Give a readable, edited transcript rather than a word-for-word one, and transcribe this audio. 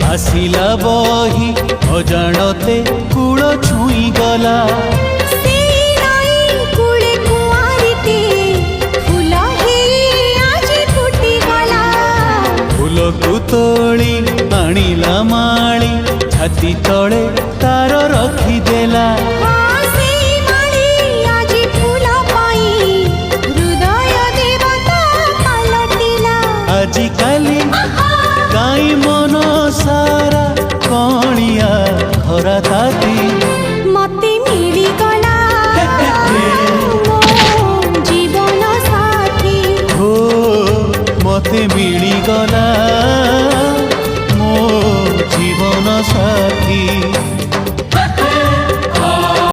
भासिला बही अजाणते कूल छुई गला फूल को तोली आनिला माली छाती तले तार रखिदेला आजिकाली काई मन सारा कणिया खरा ताती मते मिली गला जीवन साथी हो मते मिली गला मो जीवन साथी।